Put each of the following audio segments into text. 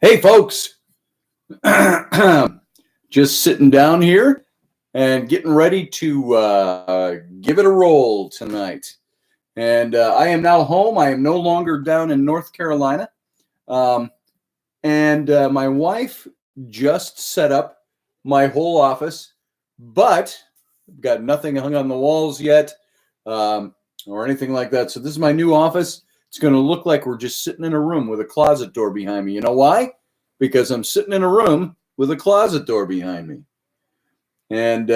Hey, folks. Just sitting down here and getting ready to give it a roll tonight. And I am now home. I am no longer down in North Carolina. And my wife just set up my whole office, but I've got nothing hung on the walls yet or anything like that. So this is my new office. It's going to look like we're just sitting in a room with a closet door behind me. You know why? Because I'm sitting in a room with a closet door behind me. And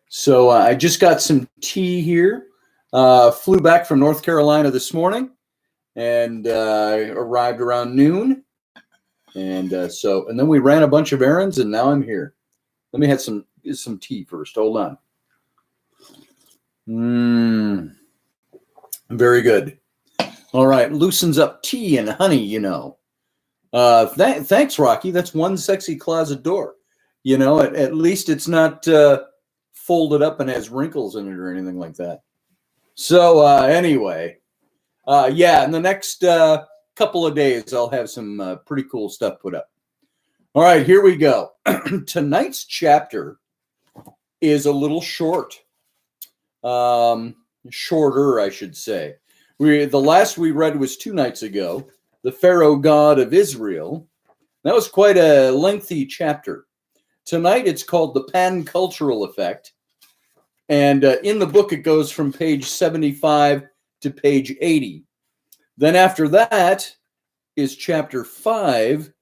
so I just got some tea here. Flew back from North Carolina this morning and arrived around noon. And then we ran a bunch of errands, and now I'm here. Let me have some tea first. Hold on. Very good. All right, loosens up tea and honey, you know. Thanks, Rocky. That's one sexy closet door. You know, at least it's not folded up and has wrinkles in it or anything like that. So anyway, in the next couple of days, I'll have some pretty cool stuff put up. All right, here we go. Tonight's chapter is a little short. Shorter, I should say. The last we read was 2 nights ago, the Pharaoh God of Israel. That was quite a lengthy chapter. Tonight it's called the Pan-Cultural Effect. And in the book, it goes from page 75 to page 80. Then after that is chapter 5,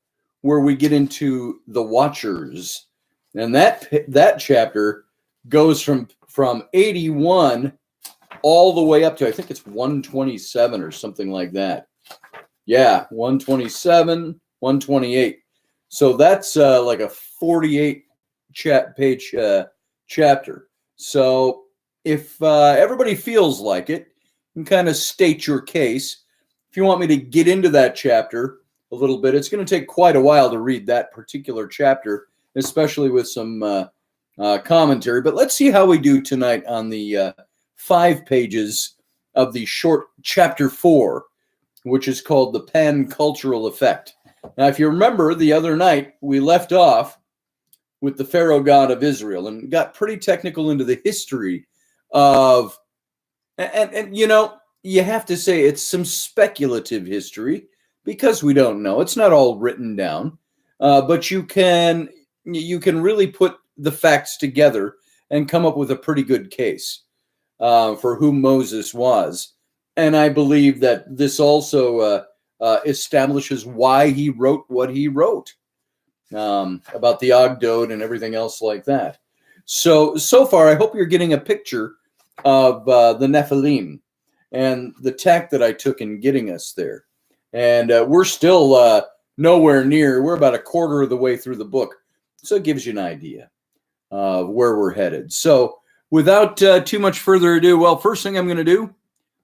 where we get into the Watchers. And that chapter goes from 81 all the way up to, I think it's 127 or something like that. Yeah, 127, 128. So that's like a 48-page chapter. So if everybody feels like it, you can kind of state your case. If you want me to get into that chapter a little bit, it's going to take quite a while to read that particular chapter, especially with some commentary. But let's see how we do tonight on the 5 pages of the short chapter 4, which is called the Pan-Cultural Effect. Now, if you remember, the other night we left off with the Pharaoh God of Israel and got pretty technical into the history of, and you know, you have to say it's some speculative history because we don't know. It's not all written down, but you can really put the facts together and come up with a pretty good case for who Moses was. And I believe that this also establishes why he wrote what he wrote about the Ogdod and everything else like that. So far, I hope you're getting a picture of the Nephilim and the tack that I took in getting us there. And we're still nowhere near. We're about a quarter of the way through the book. So it gives you an idea of where we're headed. So without too much further ado, well, first thing I'm going to do,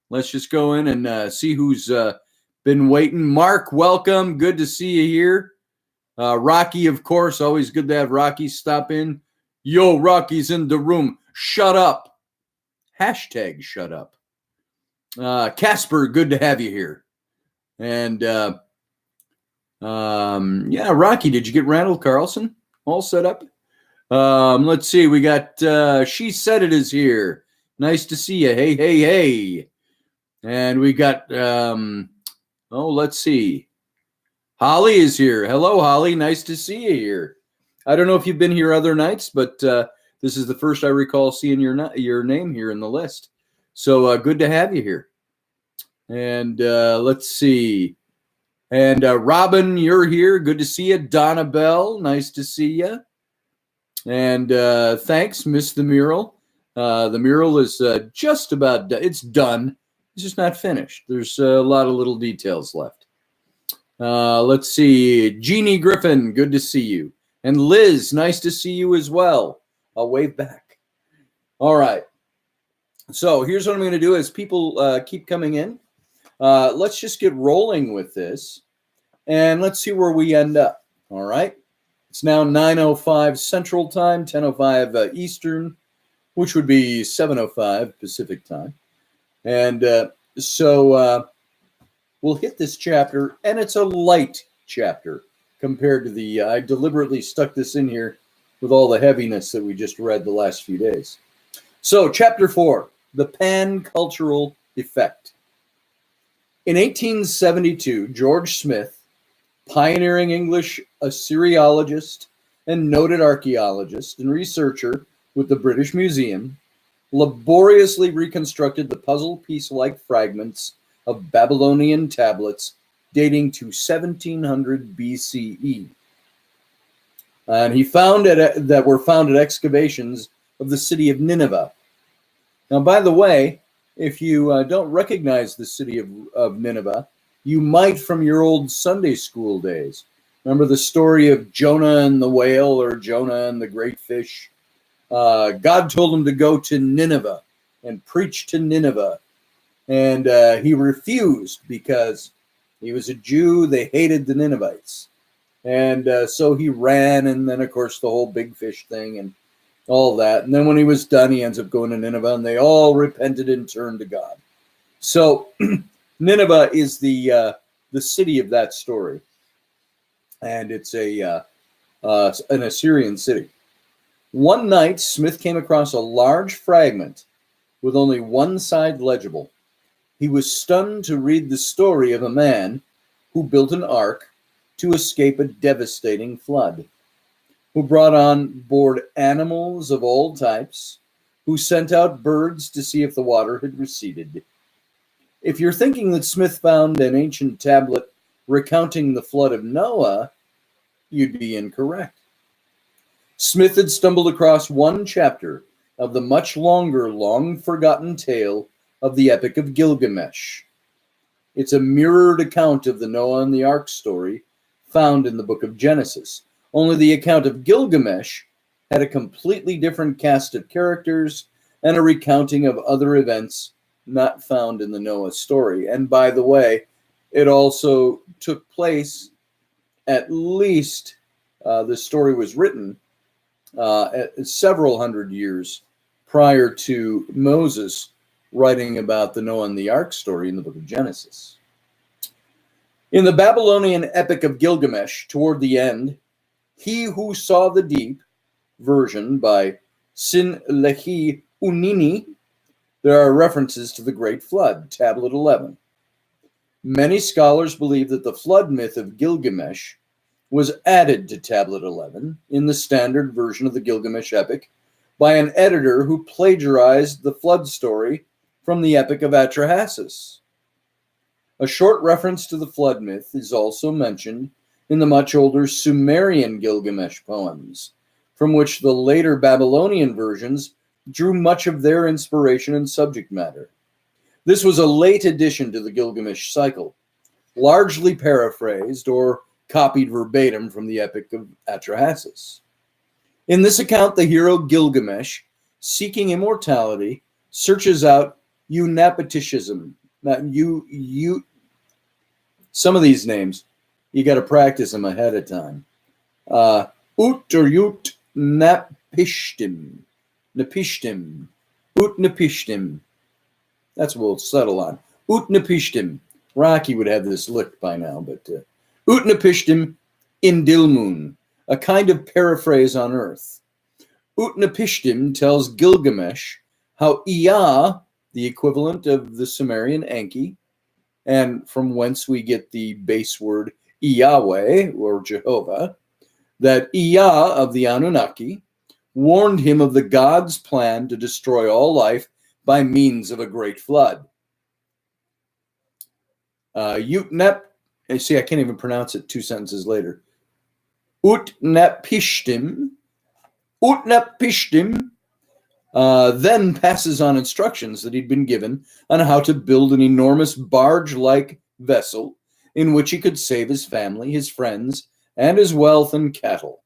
let's just go in and see who's been waiting. Mark, welcome. Good to see you here. Rocky, of course. Always good to have Rocky stop in. Yo, Rocky's in the room. Shut up. Hashtag shut up. Casper, good to have you here. And Rocky, did you get Randall Carlson all set up? Let's see. We got She Said It is here. Nice to see you. Hey. And we got, let's see. Holly is here. Hello, Holly. Nice to see you here. I don't know if you've been here other nights, but this is the first I recall seeing your name here in the list. So good to have you here. And let's see. And Robin, you're here. Good to see you. Donna Bell, nice to see you. And thanks, Miss the Mural. The mural is just about done. It's done. It's just not finished. There's a lot of little details left. Let's see. Jeannie Griffin, good to see you. And Liz, nice to see you as well. I'll wave back. All right. So here's what I'm going to do as people keep coming in. Let's just get rolling with this. And let's see where we end up. All right. It's now 9:05 Central Time, 10:05 Eastern, which would be 7:05 Pacific Time. And so we'll hit this chapter, and it's a light chapter compared to the, I deliberately stuck this in here with all the heaviness that we just read the last few days. So, chapter 4, the pan-cultural effect. In 1872, George Smith, pioneering English Assyriologist and noted archaeologist and researcher with the British Museum, laboriously reconstructed the puzzle piece-like fragments of Babylonian tablets dating to 1700 BCE. And he found that were found at excavations of the city of Nineveh. Now, by the way, if you don't recognize the city of Nineveh, you might from your old Sunday school days. Remember the story of Jonah and the whale, or Jonah and the great fish? God told him to go to Nineveh and preach to Nineveh. And he refused because he was a Jew. They hated the Ninevites. And so he ran, and then, of course, the whole big fish thing and all that. And then when he was done, he ends up going to Nineveh, and they all repented and turned to God. So Nineveh is the city of that story. And it's an Assyrian city. One night, Smith came across a large fragment with only one side legible. He was stunned to read the story of a man who built an ark to escape a devastating flood, who brought on board animals of all types, who sent out birds to see if the water had receded. If you're thinking that Smith found an ancient tablet recounting the flood of Noah, you'd be incorrect. Smith had stumbled across one chapter of the much longer, long-forgotten tale of the Epic of Gilgamesh. It's a mirrored account of the Noah and the Ark story found in the book of Genesis. Only the account of Gilgamesh had a completely different cast of characters and a recounting of other events not found in the Noah story. And by the way, it also took place, at least the story was written several hundred years prior to Moses writing about the Noah and the Ark story in the book of Genesis. In the Babylonian Epic of Gilgamesh, toward the end, He Who Saw the Deep, version by Sinlehi Unini, there are references to the Great Flood, Tablet 11. Many scholars believe that the flood myth of Gilgamesh was added to Tablet 11 in the standard version of the Gilgamesh epic by an editor who plagiarized the flood story from the Epic of Atrahasis. A short reference to the flood myth is also mentioned in the much older Sumerian Gilgamesh poems, from which the later Babylonian versions drew much of their inspiration and subject matter. This was a late addition to the Gilgamesh cycle, largely paraphrased or copied verbatim from the Epic of Atrahasis. In this account, the hero Gilgamesh, seeking immortality, searches out Unapatishism. Some of these names, you got to practice them ahead of time. Ut Napishtim. Napishtim. Utnapishtim. That's what we'll settle on. Utnapishtim. Rocky would have this licked by now, but Utnapishtim Indilmun, a kind of paraphrase on Earth. Utnapishtim tells Gilgamesh how Ea, the equivalent of the Sumerian Enki, and from whence we get the base word Yahweh, or Jehovah, that Ea of the Anunnaki warned him of the gods' plan to destroy all life by means of a great flood. Utnap, see, I can't even pronounce it 2 sentences later. Utnapishtim then passes on instructions that he'd been given on how to build an enormous barge-like vessel in which he could save his family, his friends, and his wealth and cattle.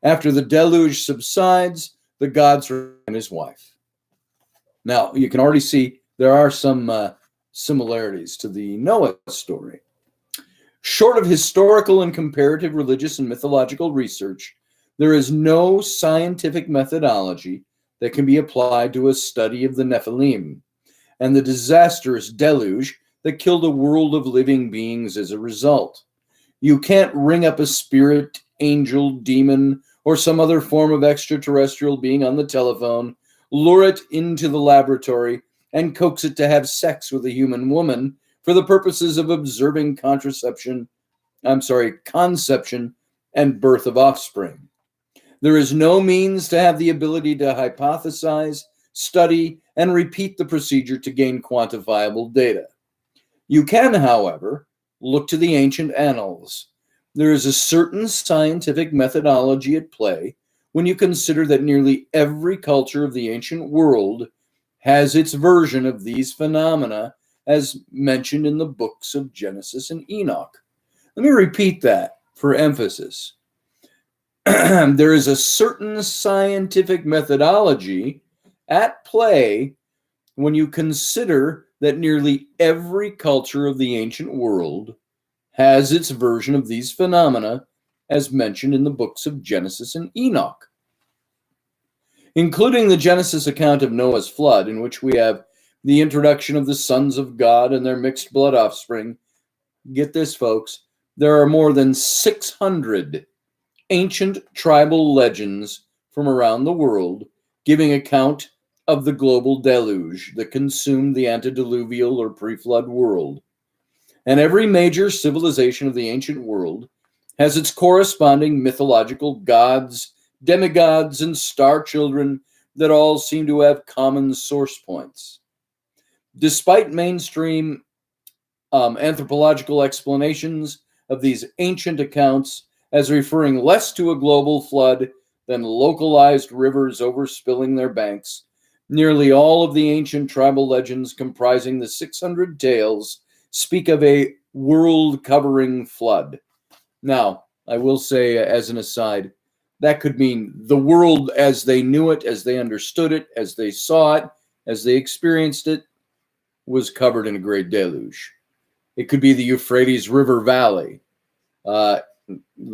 After the deluge subsides, the gods and his wife. Now, you can already see there are some similarities to the Noah story. Short of historical and comparative religious and mythological research, there is no scientific methodology that can be applied to a study of the Nephilim and the disastrous deluge that killed a world of living beings as a result. You can't ring up a spirit, angel, demon, or some other form of extraterrestrial being on the telephone, lure it into the laboratory, and coax it to have sex with a human woman for the purposes of observing conception and birth of offspring. There is no means to have the ability to hypothesize, study, and repeat the procedure to gain quantifiable data. You can, however, look to the ancient annals. There is a certain scientific methodology at play when you consider that nearly every culture of the ancient world has its version of these phenomena as mentioned in the books of Genesis and Enoch. Let me repeat that for emphasis. There is a certain scientific methodology at play when you consider that nearly every culture of the ancient world has its version of these phenomena as mentioned in the books of Genesis and Enoch, including the Genesis account of Noah's flood, in which we have the introduction of the sons of God and their mixed blood offspring. Get this, folks, there are more than 600 ancient tribal legends from around the world giving account of the global deluge that consumed the antediluvial or pre-flood world. And every major civilization of the ancient world has its corresponding mythological gods, demigods, and star children that all seem to have common source points. Despite mainstream anthropological explanations of these ancient accounts as referring less to a global flood than localized rivers overspilling their banks, nearly all of the ancient tribal legends comprising the 600 tales speak of a world-covering flood. Now, I will say as an aside, that could mean the world as they knew it, as they understood it, as they saw it, as they experienced it, was covered in a great deluge. It could be the Euphrates River Valley. The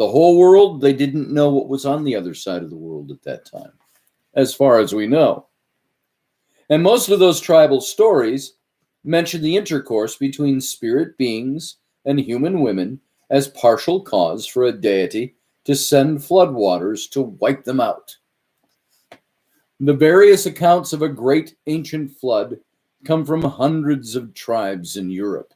whole world, they didn't know what was on the other side of the world at that time, as far as we know. And most of those tribal stories mention the intercourse between spirit beings and human women as partial cause for a deity to send floodwaters to wipe them out. The various accounts of a great ancient flood come from hundreds of tribes in Europe,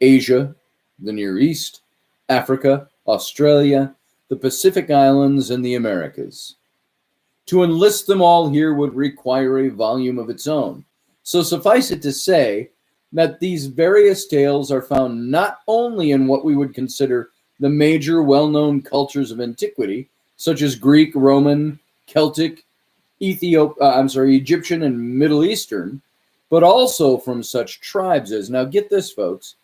Asia, the Near East, Africa, Australia, the Pacific Islands, and the Americas. To enlist them all here would require a volume of its own. So suffice it to say that these various tales are found not only in what we would consider the major well-known cultures of antiquity, such as Greek, Roman, Celtic, Egyptian, and Middle Eastern, but also from such tribes as, now get this, folks,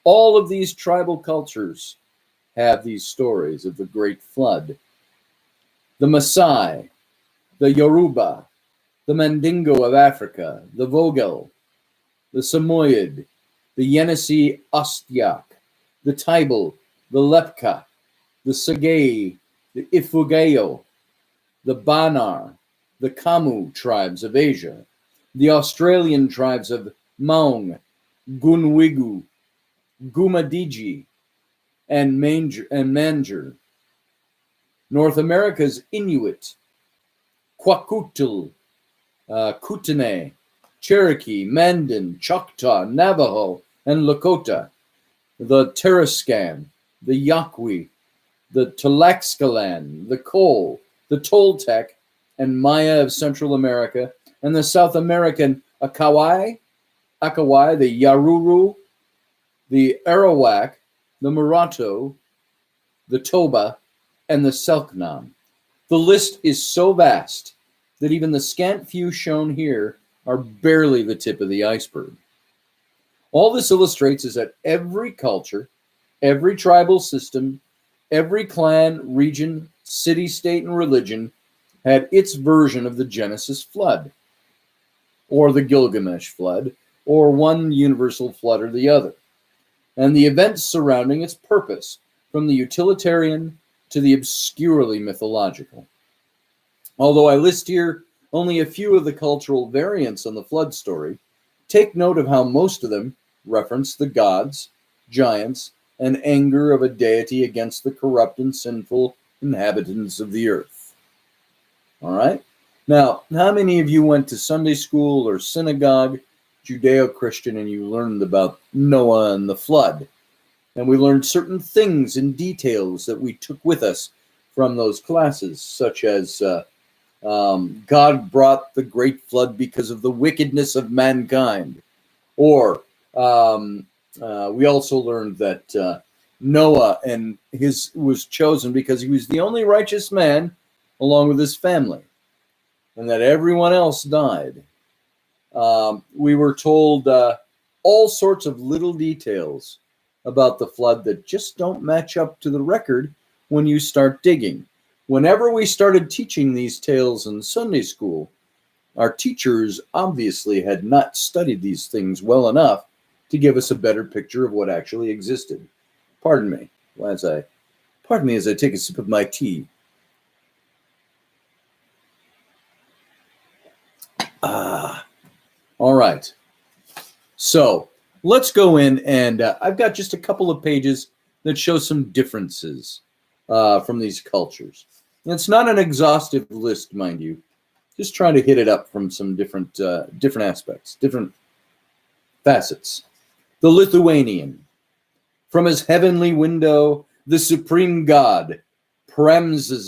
all of these tribal cultures have these stories of the Great Flood. The Maasai, the Yoruba, the Mandingo of Africa, the Vogel, the Samoyed, the Yenisei Ostyak, the Taibal, the Lepcha, the Sagae, the Ifugao, the Banar, the Kamu tribes of Asia, the Australian tribes of Maung, Gunwigu, Gumadiji, and Manger, North America's Inuit, Kwakutl, Kootenai, Cherokee, Mandan, Choctaw, Navajo, and Lakota, the Tarascan, the Yaqui, the Tlaxcalan, the Cole, the Toltec, and Maya of Central America, and the South American Akawai, the Yaruru, the Arawak, the Marato, the Toba, and the Selknam. The list is so vast that even the scant few shown here are barely the tip of the iceberg. All this illustrates is that every culture, every tribal system, every clan, region, city, state, and religion had its version of the Genesis flood, or the Gilgamesh flood, or one universal flood or the other, and the events surrounding its purpose, from the utilitarian to the obscurely mythological. Although I list here only a few of the cultural variants on the flood story, take note of how most of them reference the gods, giants, and anger of a deity against the corrupt and sinful inhabitants of the earth. All right? Now, how many of you went to Sunday school or synagogue, Judeo-Christian, and you learned about Noah and the flood? And we learned certain things and details that we took with us from those classes, such as God brought the great flood because of the wickedness of mankind. Or we also learned that Noah was chosen because he was the only righteous man along with his family, and that everyone else died. We were told all sorts of little details about the flood that just don't match up to the record when you start digging. Whenever we started teaching these tales in Sunday school, our teachers obviously had not studied these things well enough to give us a better picture of what actually existed. Pardon me as I take a sip of my tea. All right. So let's go in, and I've got just a couple of pages that show some differences from these cultures. And it's not an exhaustive list, mind you. Just trying to hit it up from some different aspects, different facets. The Lithuanian. From his heavenly window, the supreme god, Premzimas,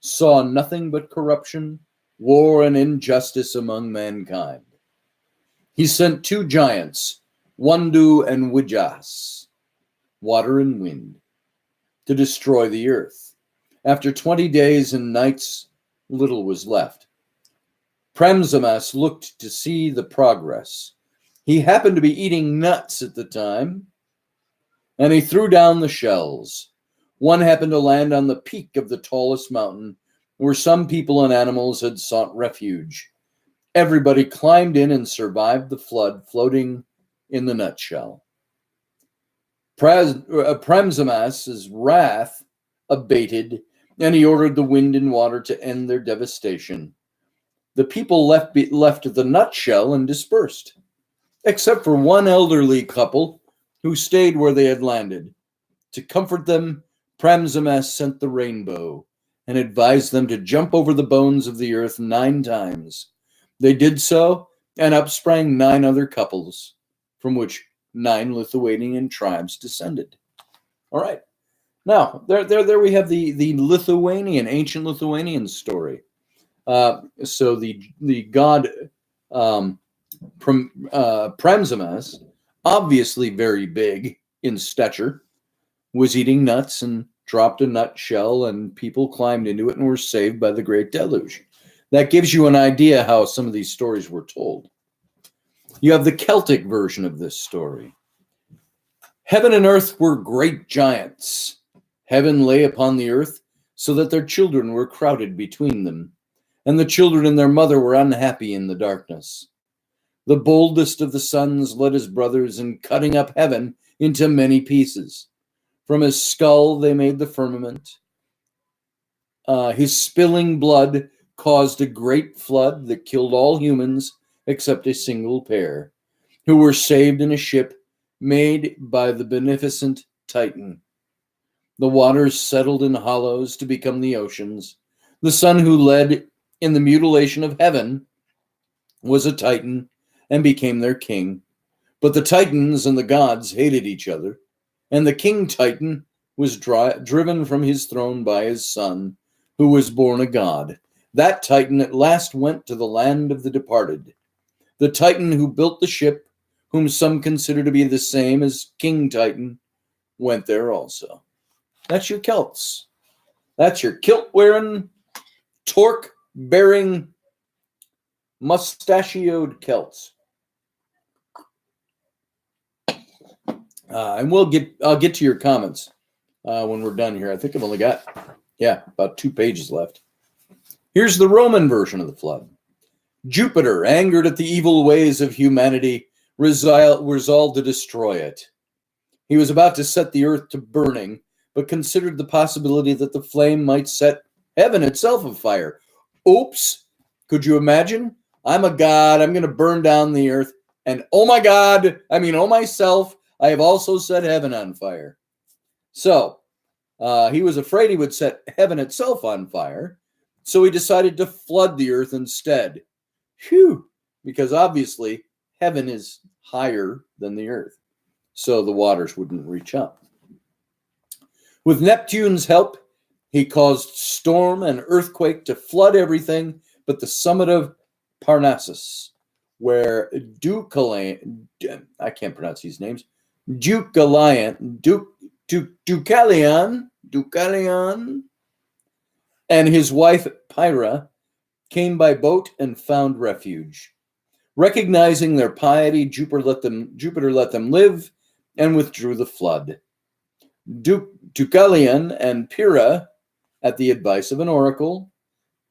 saw nothing but corruption, war, and injustice among mankind. He sent two giants, Wandu and Wijas, water and wind, to destroy the earth. After 20 days and nights, little was left. Premzimas looked to see the progress. He happened to be eating nuts at the time, and he threw down the shells. One happened to land on the peak of the tallest mountain, where some people and animals had sought refuge. Everybody climbed in and survived the flood, floating in the nutshell. Premzimas's wrath abated, and he ordered the wind and water to end their devastation. The people left the nutshell and dispersed, except for one elderly couple who stayed where they had landed. To comfort them, Premzimas sent the rainbow and advised them to jump over the bones of the earth 9 times. They did so, and up sprang 9 other couples, from which 9 Lithuanian tribes descended. All right. Now, there we have the ancient Lithuanian story. So the god Premzimas, obviously very big in stature, was eating nuts and dropped a nutshell, and people climbed into it and were saved by the great deluge. That gives you an idea how some of these stories were told. You have the Celtic version of this story. Heaven and earth were great giants. Heaven lay upon the earth, so that their children were crowded between them, and the children and their mother were unhappy in the darkness. The boldest of the sons led his brothers in cutting up heaven into many pieces. From his skull they made the firmament. His spilling blood caused a great flood that killed all humans except a single pair, who were saved in a ship made by the beneficent Titan. The waters settled in hollows to become the oceans. The son who led in the mutilation of heaven was a Titan and became their king. But the Titans and the gods hated each other, and the king Titan was driven from his throne by his son, who was born a god. That Titan at last went to the land of the departed. The Titan who built the ship, whom some consider to be the same as King Titan, went there also. That's your Celts. That's your kilt-wearing, torque-bearing, mustachioed Celts. And I'll get to your comments when we're done here. I think I've only got, about 2 pages left. Here's the Roman version of the flood. Jupiter, angered at the evil ways of humanity, resolved to destroy it. He was about to set the earth to burning, but considered the possibility that the flame might set heaven itself afire. Oops! Could you imagine? I'm a god, I'm going to burn down the earth, And oh my God, oh myself, I have also set heaven on fire. So he was afraid he would set heaven itself on fire. So he decided to flood the earth instead. Phew, because obviously heaven is higher than the earth. So the waters wouldn't reach up. With Neptune's help, he caused storm and earthquake to flood everything but the summit of Parnassus, where Deucalion, I can't pronounce these names, Deucalion, and his wife Pyrrha came by boat and found refuge. Recognizing their piety, Jupiter let them live and withdrew the flood. Deucalion and Pyrrha, at the advice of an oracle,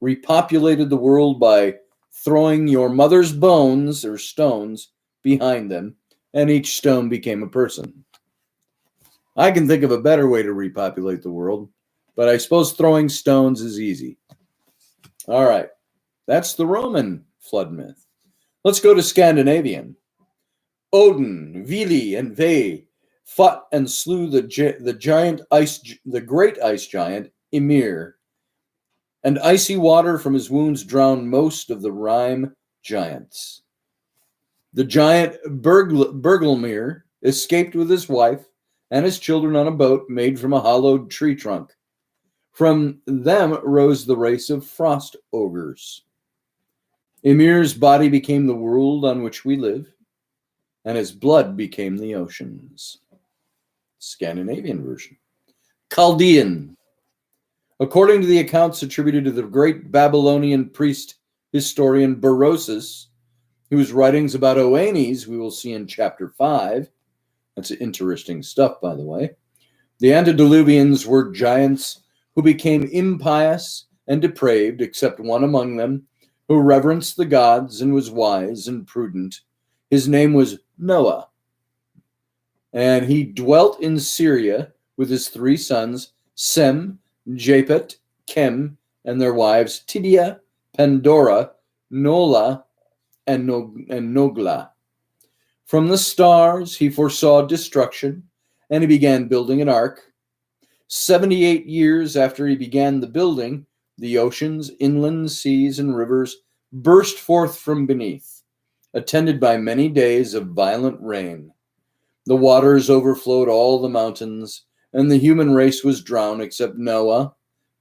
repopulated the world by throwing your mother's bones or stones behind them, and each stone became a person. I can think of a better way to repopulate the world, but I suppose throwing stones is easy. All right, that's the Roman flood myth. Let's go to Scandinavian. Odin, Vili, and Ve fought and slew the great ice giant Ymir, and icy water from his wounds drowned most of the Rime giants. The giant Bergelmir escaped with his wife and his children on a boat made from a hollowed tree trunk. From them rose the race of frost ogres. Ymir's body became the world on which we live, and his blood became the oceans. Scandinavian version. Chaldean. According to the accounts attributed to the great Babylonian priest historian Berosus, whose writings about Oannes we will see in chapter 5. That's interesting stuff, by the way. The antediluvians were giants who became impious and depraved, except one among them who reverenced the gods and was wise and prudent. His name was Noah. And he dwelt in Syria with his 3 sons, Sem, Japhet, Chem, and their wives, Tidia, Pandora, Nola, and Nogla. From the stars he foresaw destruction, and he began building an ark. 78 years after he began the building, the oceans, inland seas, and rivers burst forth from beneath, attended by many days of violent rain. The waters overflowed all the mountains, and the human race was drowned except Noah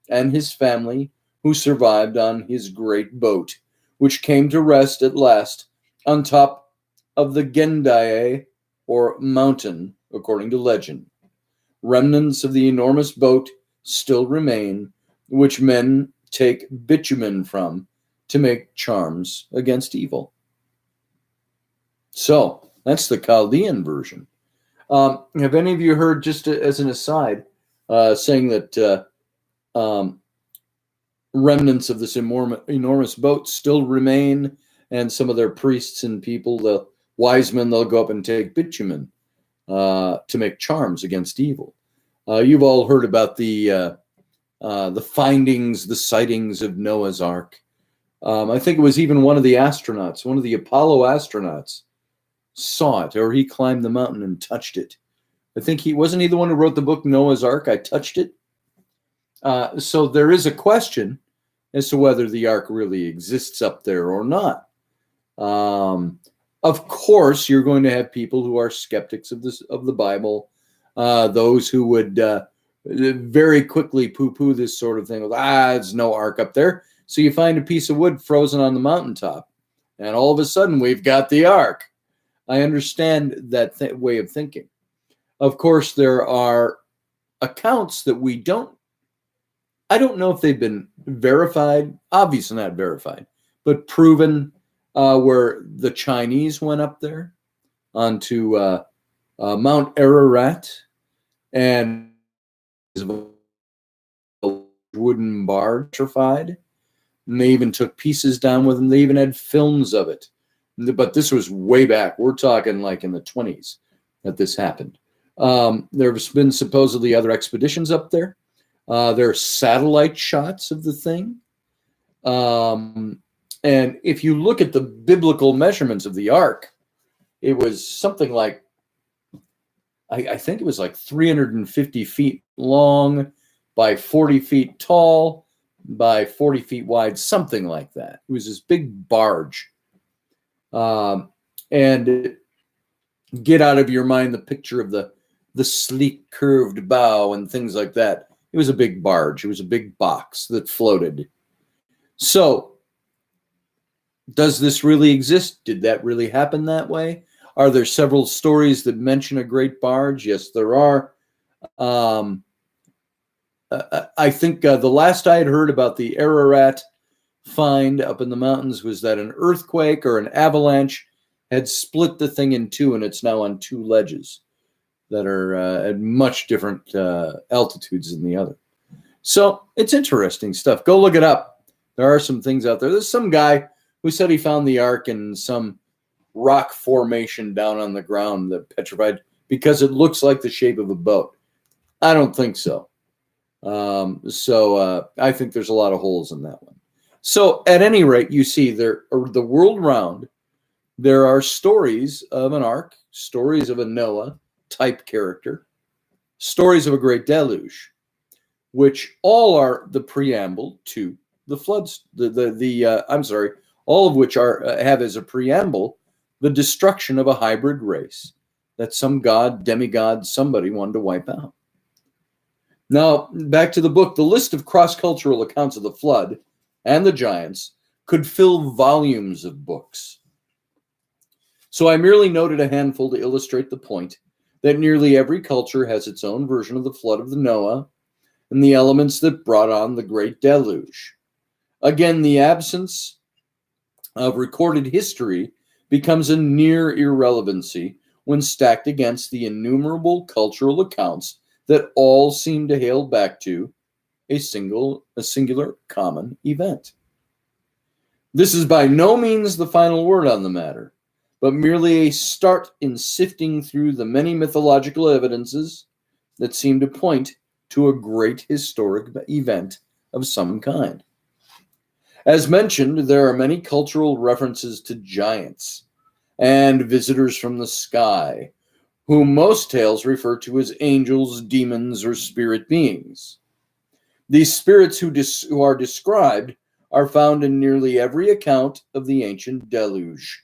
and his family, who survived on his great boat, which came to rest at last on top of the Gendae, or mountain, according to legend. Remnants of the enormous boat still remain, which men take bitumen from to make charms against evil. So, that's the Chaldean version. Have any of you heard, just as an aside, saying that remnants of this enormous boat still remain, and some of their priests and people, the wise men, they'll go up and take bitumen to make charms against evil. You've all heard about the findings, the sightings of Noah's Ark. I think it was even one of the astronauts, one of the Apollo astronauts, saw it, or he climbed the mountain and touched it. I think he the one who wrote the book Noah's Ark. I touched it. So there is a question as to whether the ark really exists up there or not. Of course, you're going to have people who are skeptics of the Bible, those who would very quickly poo-poo this sort of thing. There's no ark up there. So you find a piece of wood frozen on the mountaintop, and all of a sudden we've got the ark. I understand that way of thinking. Of course, there are accounts that I don't know if they've been verified, obviously not verified, but proven, where the Chinese went up there onto Mount Ararat, and a wooden bar petrified, and they even took pieces down with them. They even had films of it. But this was way back. We're talking like in the 20s that this happened. There's been supposedly other expeditions up there. There are satellite shots of the thing. And if you look at the biblical measurements of the ark, It was something like, I think it was like 350 feet long by 40 feet tall by 40 feet wide, something like that. It was this big barge. And get out of your mind the picture of the sleek curved bow and things like that. It was a big barge. It was a big box that floated. So, does this really exist? Did that really happen that way? Are there several stories that mention a great barge? Yes, there are. I think the last I had heard about the Ararat find up in the mountains was that an earthquake or an avalanche had split the thing in two, and it's now on two ledges that are at much different altitudes than the other. So it's interesting stuff. Go look it up. There are some things out there. There's some guy who said he found the ark in some rock formation down on the ground that petrified because it looks like the shape of a boat. I don't think so. I think there's a lot of holes in that one. So at any rate, you see there, the world round, there are stories of an ark, stories of a Noah type character, stories of a great deluge, which all are the preamble to the floods. All of which have as a preamble the destruction of a hybrid race that some god, demigod, somebody wanted to wipe out. Now, back to the book. The list of cross-cultural accounts of the flood and the giants could fill volumes of books. So I merely noted a handful to illustrate the point that nearly every culture has its own version of the flood of the Noah and the elements that brought on the great deluge. Again, the absence of recorded history becomes a near irrelevancy when stacked against the innumerable cultural accounts that all seem to hail back to a singular common event. This is by no means the final word on the matter, but merely a start in sifting through the many mythological evidences that seem to point to a great historic event of some kind. As mentioned, there are many cultural references to giants and visitors from the sky, whom most tales refer to as angels, demons, or spirit beings. These spirits who are described are found in nearly every account of the ancient deluge,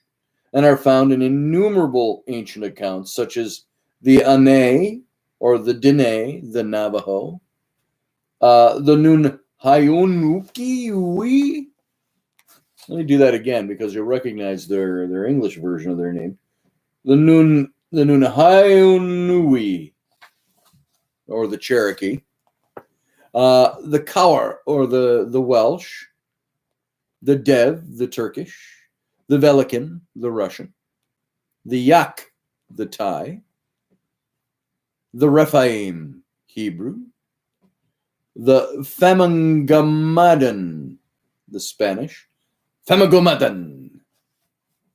and are found in innumerable ancient accounts such as the Ane, or the Dene, the Navajo, the Nunhayunuki. Let me do that again because you'll recognize their English version of their name. The Nunhayunui, or the Cherokee, the Kaur, or the Welsh, the Dev, the Turkish, the Velikan, the Russian, the Yak, the Thai, the Rephaim, Hebrew, the Famangamadan, the Spanish, Famagamadan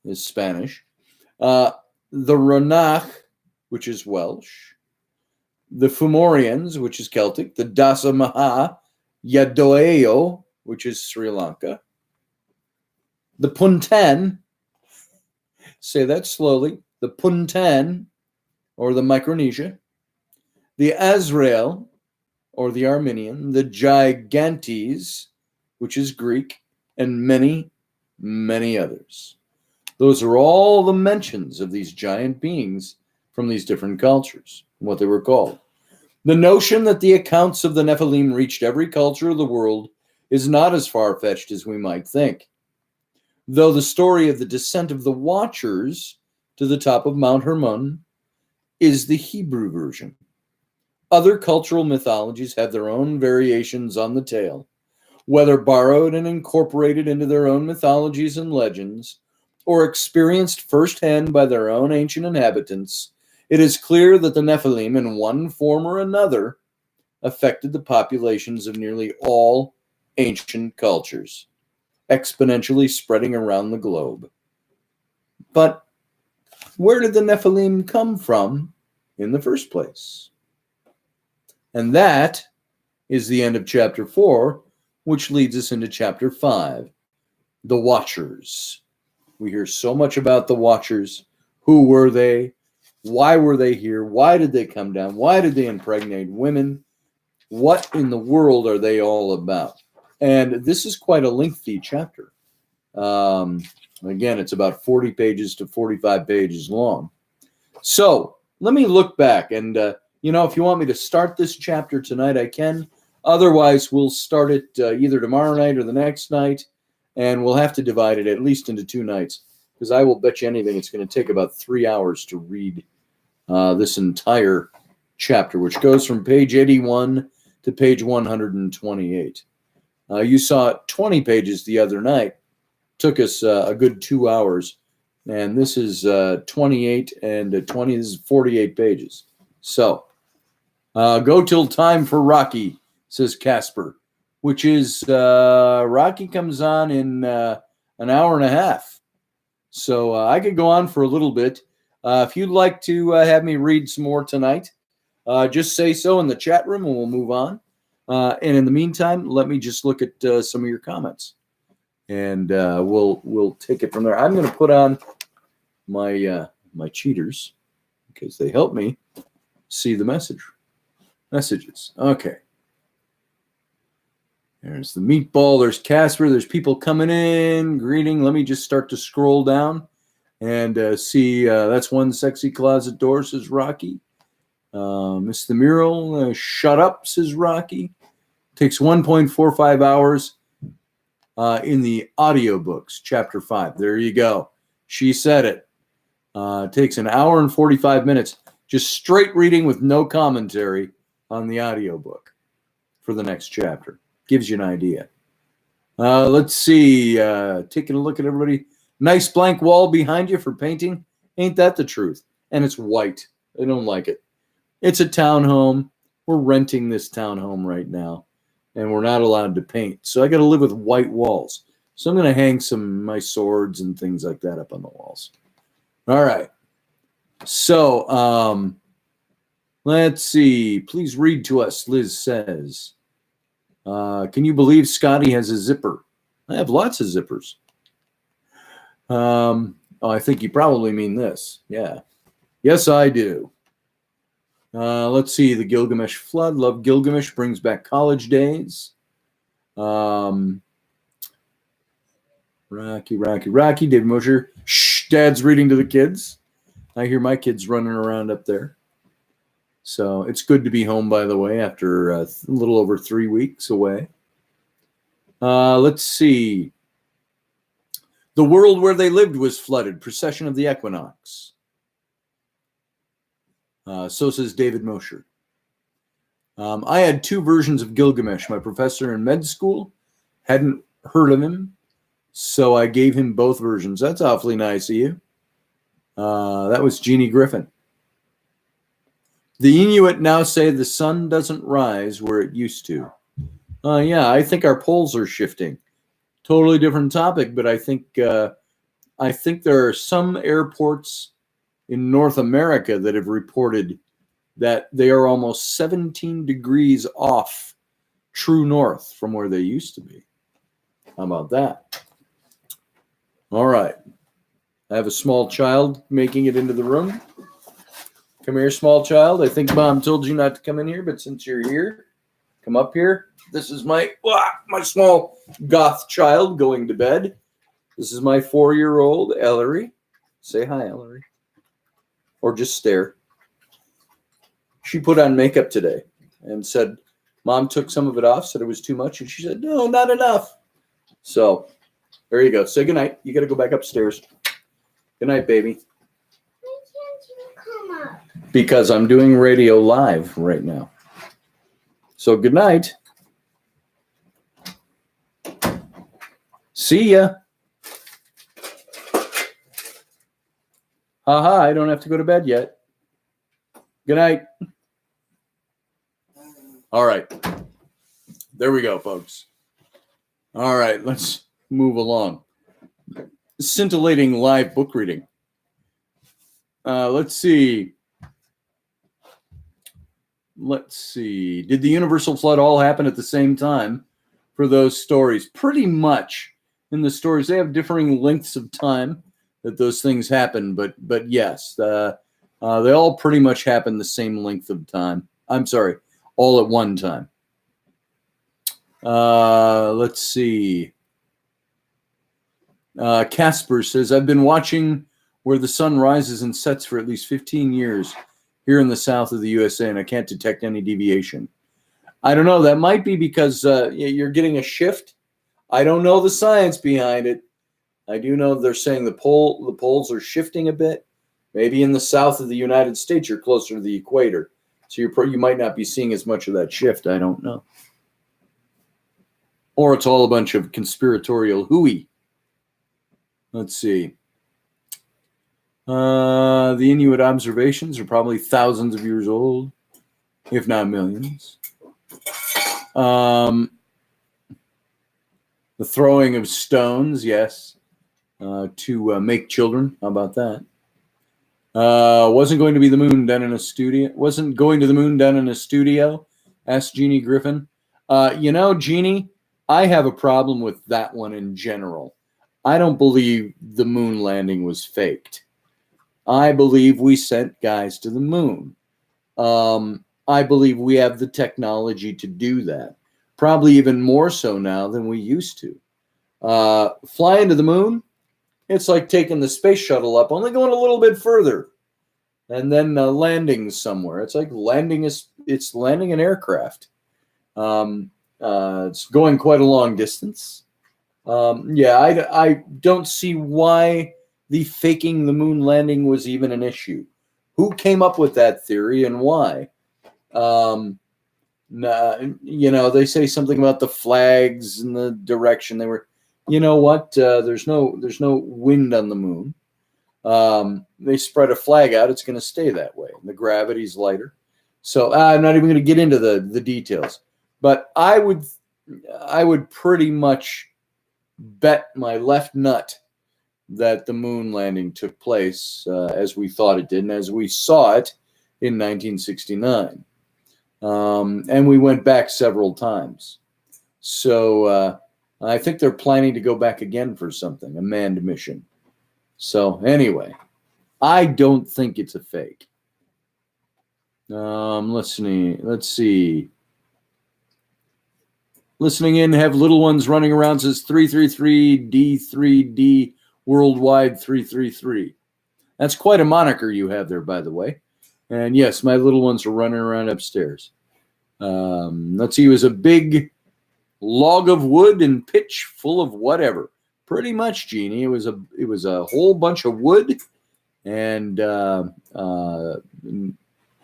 is Spanish, the Ranach, which is Welsh, the Fumorians, which is Celtic, the Dasamaha Yadoeo, which is Sri Lanka, the Puntan, say that slowly, the Puntan, or the Micronesia, the Azrael, or the Armenian, the Gigantes, which is Greek, and many, many others. Those are all the mentions of these giant beings from these different cultures, what they were called. The notion that the accounts of the Nephilim reached every culture of the world is not as far-fetched as we might think. Though the story of the descent of the Watchers to the top of Mount Hermon is the Hebrew version. Other cultural mythologies have their own variations on the tale, whether borrowed and incorporated into their own mythologies and legends, or experienced firsthand by their own ancient inhabitants. It is clear that the Nephilim, in one form or another, affected the populations of nearly all ancient cultures, exponentially spreading around the globe. But where did the Nephilim come from in the first place? And that is the end of chapter 4, which leads us into chapter 5, the Watchers. We hear so much about the Watchers. Who were they? Why were they here? Why did they come down? Why did they impregnate women? What in the world are they all about? And this is quite a lengthy chapter. Again, it's about 40 pages to 45 pages long. So let me look back. And, if you want me to start this chapter tonight, I can. Otherwise, we'll start it either tomorrow night or the next night. And we'll have to divide it at least into 2 nights. Because I will bet you anything it's going to take about 3 hours to read this entire chapter, which goes from page 81 to page 128. You saw 20 pages the other night. Took us a good 2 hours. And this is 28 and 20. This is 48 pages. So, go till time for Rocky, says Casper, which is Rocky comes on in an hour and a half. So I could go on for a little bit. If you'd like to have me read some more tonight, just say so in the chat room and we'll move on. And in the meantime, let me just look at some of your comments. And we'll take it from there. I'm going to put on my cheaters because they help me see the messages. Okay. There's the meatball. There's Casper. There's people coming in, greeting. Let me just start to scroll down and see. That's one sexy closet door, says Rocky. Miss the Mural. Shut up, says Rocky. Takes 1.45 hours in the audiobooks, chapter 5. There you go. She said it. Takes an hour and 45 minutes, just straight reading with no commentary on the audiobook for the next chapter. Gives you an idea. Let's see. Taking a look at everybody. Nice blank wall behind you for painting. Ain't that the truth? And it's white. I don't like it. It's a townhome. We're renting this townhome right now. And we're not allowed to paint. So I got to live with white walls. So I'm going to hang some of my swords and things like that up on the walls. All right. So let's see. Please read to us, Liz says. Can you believe Scotty has a zipper? I have lots of zippers. I think you probably mean this. Yeah. Yes, I do. Let's see. The Gilgamesh Flood. Love Gilgamesh. Brings back college days. Rocky. David Mosher. Shh, Dad's reading to the kids. I hear my kids running around up there. So it's good to be home, by the way, after a little over 3 weeks away. Let's see. The world where they lived was flooded. Procession of the Equinox. So says David Mosher. I had 2 versions of Gilgamesh. My professor in med school hadn't heard of him, so I gave him both versions. That's awfully nice of you. That was Jeannie Griffin. The Inuit now say the sun doesn't rise where it used to. Yeah, I think our poles are shifting. Totally different topic, but I think there are some airports in North America that have reported that they are almost 17 degrees off true north from where they used to be. How about that? All right. I have a small child making it into the room. Come here, small child. I think Mom told you not to come in here, but since you're here, come up here. This is my small goth child going to bed. This is my 4-year-old, Ellery. Say hi, Ellery. Or just stare. She put on makeup today and said, Mom took some of it off, said it was too much, and she said, no, not enough. So there you go. Say goodnight. You got to go back upstairs. Good night, baby. Because I'm doing radio live right now. So good night. See ya. Haha, I don't have to go to bed yet. Good night. All right. There we go, folks. All right, let's move along. Scintillating live book reading. Let's see. Did the universal flood all happen at the same time for those stories? Pretty much. In the stories, they have differing lengths of time. that those things happen, but yes, they all pretty much happen the same length of time. I'm sorry, all at one time. Let's see. Casper says, I've been watching where the sun rises and sets for at least 15 years here in the south of the USA, and I can't detect any deviation. I don't know. That might be because you're getting a shift. I don't know the science behind it. I do know they're saying the poles are shifting a bit. Maybe in the south of the United States, you're closer to the equator, so you might not be seeing as much of that shift. I don't know. Or it's all a bunch of conspiratorial hooey. Let's see. The Inuit observations are probably thousands of years old, if not millions. The throwing of stones, yes, to make children. How about that? Wasn't going to be the moon done in a studio. Wasn't going to the moon done in a studio, asked Jeannie Griffin. Jeannie, I have a problem with that one in general. I don't believe the moon landing was faked. I believe we sent guys to the moon. I believe we have the technology to do that. Probably even more so now than we used to. Flying to the moon, it's like taking the space shuttle up, only going a little bit further, and then landing somewhere. It's like landing an aircraft. It's going quite a long distance. I don't see why the faking the moon landing was even an issue. Who came up with that theory and why? They say something about the flags and the direction they were. You know what? There's no wind on the moon. They spread a flag out; it's going to stay that way. The gravity's lighter. So I'm not even going to get into the details. But I would pretty much bet my left nut that the moon landing took place as we thought it did and as we saw it in 1969. And we went back several times. So I think they're planning to go back again for something, a manned mission. So anyway, I don't think it's a fake. Let's see. Listening in, have little ones running around, says 333D3D worldwide 333. That's quite a moniker you have there, by the way. And yes, my little ones are running around upstairs. Let's see, it was a big log of wood and pitch full of whatever. Pretty much, Jeannie. It was a whole bunch of wood and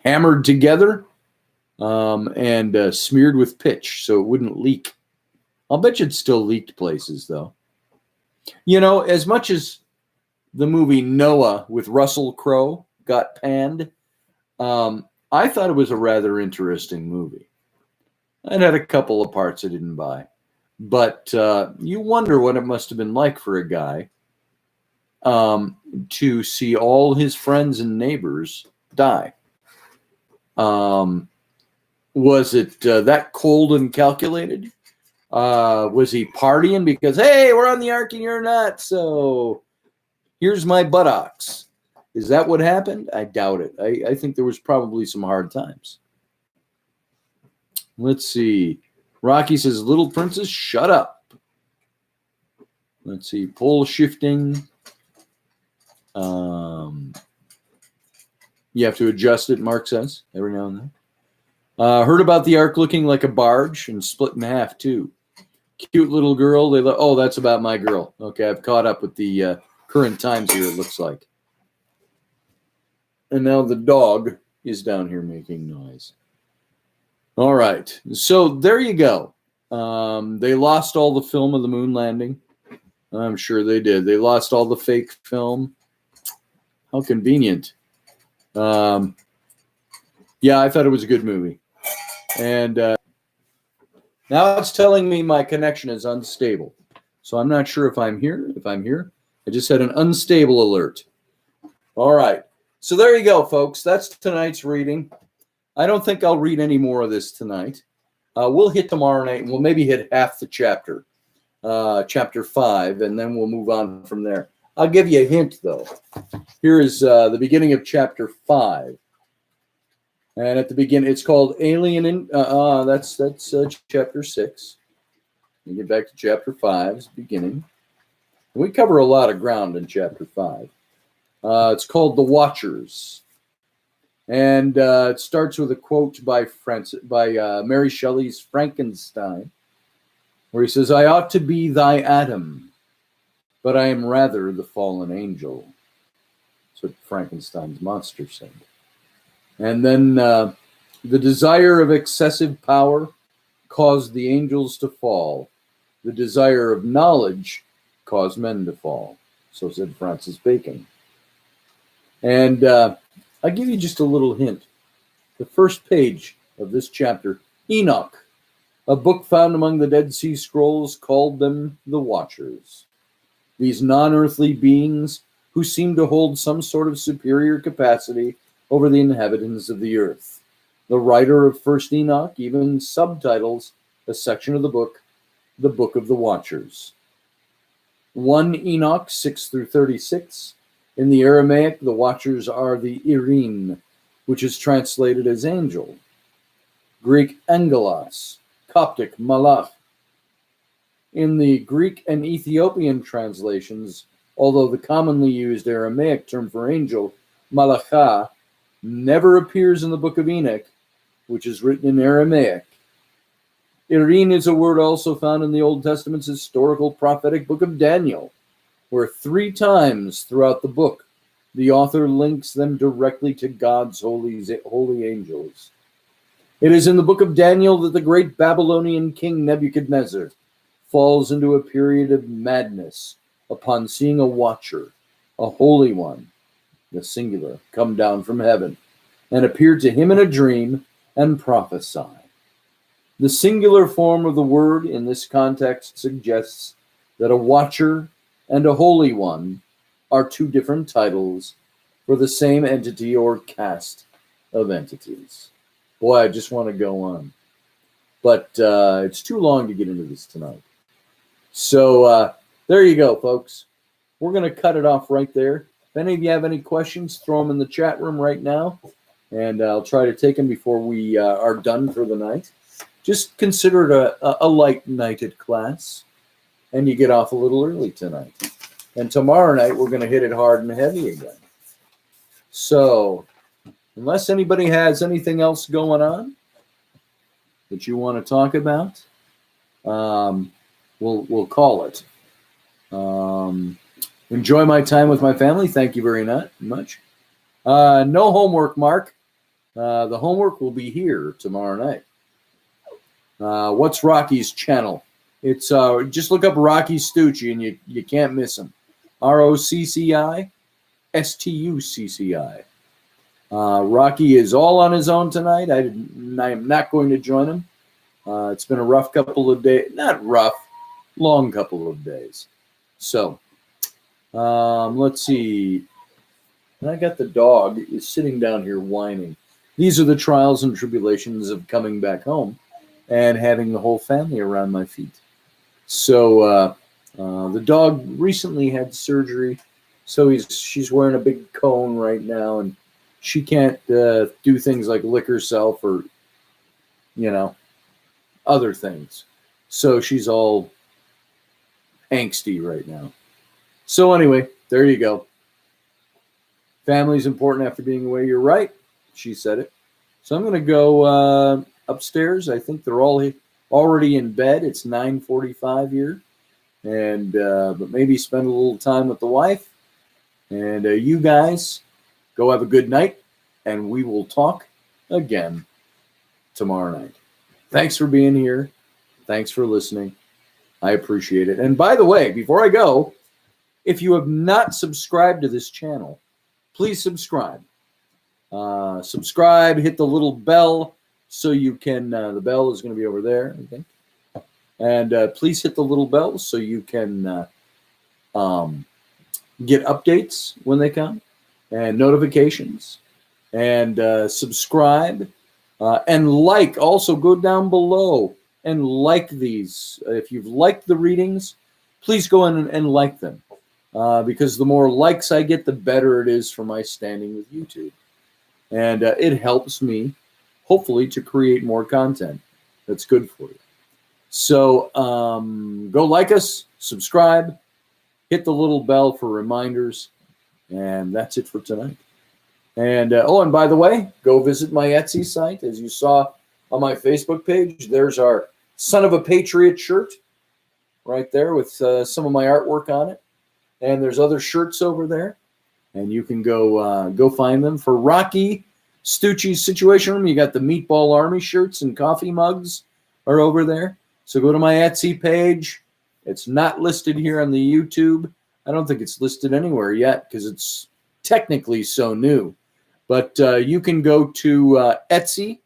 hammered together. And smeared with pitch so it wouldn't leak. I'll bet you it still leaked places, though. As much as the movie Noah with Russell Crowe got panned, I thought it was a rather interesting movie. It had a couple of parts I didn't buy. But you wonder what it must have been like for a guy to see all his friends and neighbors die. Was it that cold and calculated? Was he partying because, hey, we're on the ark and you're not, so here's my buttocks? Is that what happened? I doubt it. I think there was probably some hard times. Let's see. Rocky says, Little Princess, shut up. Let's see. Pole shifting. You have to adjust it, Mark says, every now and then. Heard about the ark looking like a barge and split in half, too. Cute little girl. That's about my girl. Okay, I've caught up with the current times here, it looks like. And now the dog is down here making noise. All right, so there you go. They lost all the film of the moon landing. I'm sure they did. They lost all the fake film. How convenient. Yeah, I thought it was a good movie. And now it's telling me my connection is unstable. So I'm not sure if I'm here. I just had an unstable alert. All right. So there you go, folks. That's tonight's reading. I don't think I'll read any more of this tonight. We'll hit tomorrow night, and we'll maybe hit half the chapter, chapter 5, and then we'll move on from there. I'll give you a hint, though. Here is the beginning of chapter 5. And at the beginning, it's called Alien. That's chapter 6. You get back to chapter 5's beginning. We cover a lot of ground in chapter 5. It's called The Watchers. And it starts with a quote by Mary Shelley's Frankenstein, where he says, "I ought to be thy Adam, but I am rather the fallen angel." That's what Frankenstein's monster said. And then the desire of excessive power caused the angels to fall. The desire of knowledge caused men to fall. So said Francis Bacon. And I'll give you just a little hint. The first page of this chapter, Enoch, a book found among the Dead Sea Scrolls, called them the Watchers. These non-earthly beings who seem to hold some sort of superior capacity over the inhabitants of the earth. The writer of First Enoch even subtitles a section of the Book of the Watchers. 1 Enoch 6 through 36. In the Aramaic, the Watchers are the Irin, which is translated as angel. Greek, angelos. Coptic, malach. In the Greek and Ethiopian translations, although the commonly used Aramaic term for angel, malacha, never appears in the Book of Enoch, which is written in Aramaic. Irin is a word also found in the Old Testament's historical prophetic book of Daniel, where 3 times throughout the book, the author links them directly to God's holy angels. It is in the book of Daniel that the great Babylonian king Nebuchadnezzar falls into a period of madness upon seeing a watcher, a holy one, the singular, come down from heaven and appear to him in a dream and prophesy. The singular form of the word in this context suggests that a watcher and a holy one are 2 different titles for the same entity or caste of entities. Boy, I just want to go on. But it's too long to get into this tonight. So there you go, folks. We're going to cut it off right there. If any of you have any questions, throw them in the chat room right now, and I'll try to take them before we are done for the night. Just consider it a light-nighted class, and you get off a little early tonight. And tomorrow night, we're going to hit it hard and heavy again. So, unless anybody has anything else going on that you want to talk about, we'll call it. Enjoy my time with my family. Thank you very much. No homework, Mark. The homework will be here tomorrow night. What's Rocky's channel? It's just look up Rocky Stucci and you can't miss him. ROCCI STUCCI. Rocky is all on his own tonight. I am not going to join him. It's been a rough couple of days. Not rough, long couple of days. So, let's see. And I got the dog is sitting down here whining. These are the trials and tribulations of coming back home and having the whole family around my feet. So the dog recently had surgery, so she's wearing a big cone right now, and she can't do things like lick herself or, other things. So she's all angsty right now. So anyway, there you go. Family's important after being away. You're right. She said it. So I'm going to go upstairs. I think they're all already in bed. It's 9:45 here. And but maybe spend a little time with the wife. And you guys go have a good night. And we will talk again tomorrow night. Thanks for being here. Thanks for listening. I appreciate it. And by the way, before I go, if you have not subscribed to this channel, please subscribe. Subscribe, hit the little bell so you can, the bell is going to be over there, I think. And please hit the little bell so you can get updates when they come and notifications. And subscribe and like. Also, go down below and like these. If you've liked the readings, please go in and like them. because the more likes I get, the better it is for my standing with YouTube. And it helps me, hopefully, to create more content that's good for you. So go like us, subscribe, hit the little bell for reminders, and that's it for tonight. And and by the way, go visit my Etsy site. As you saw on my Facebook page, there's our Son of a Patriot shirt right there with some of my artwork on it. And there's other shirts over there, and you can go find them. For Rocky Stucci's Situation Room, you got the Meatball Army shirts and coffee mugs are over there. So go to my Etsy page. It's not listed here on the YouTube. I don't think it's listed anywhere yet because it's technically so new. But you can go to Etsy,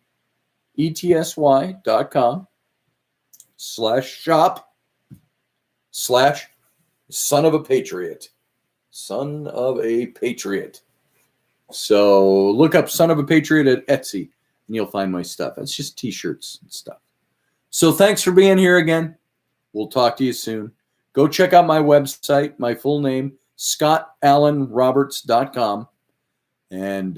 etsy.com/shop/Son of a Patriot. Son of a Patriot. So look up Son of a Patriot at Etsy, and you'll find my stuff. It's just T-shirts and stuff. So thanks for being here again. We'll talk to you soon. Go check out my website, my full name, scottallenroberts.com. And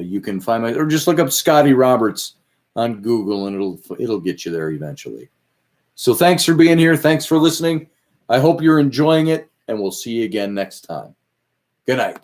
you can find my, or just look up Scotty Roberts on Google, and it'll get you there eventually. So thanks for being here. Thanks for listening. I hope you're enjoying it, and we'll see you again next time. Good night.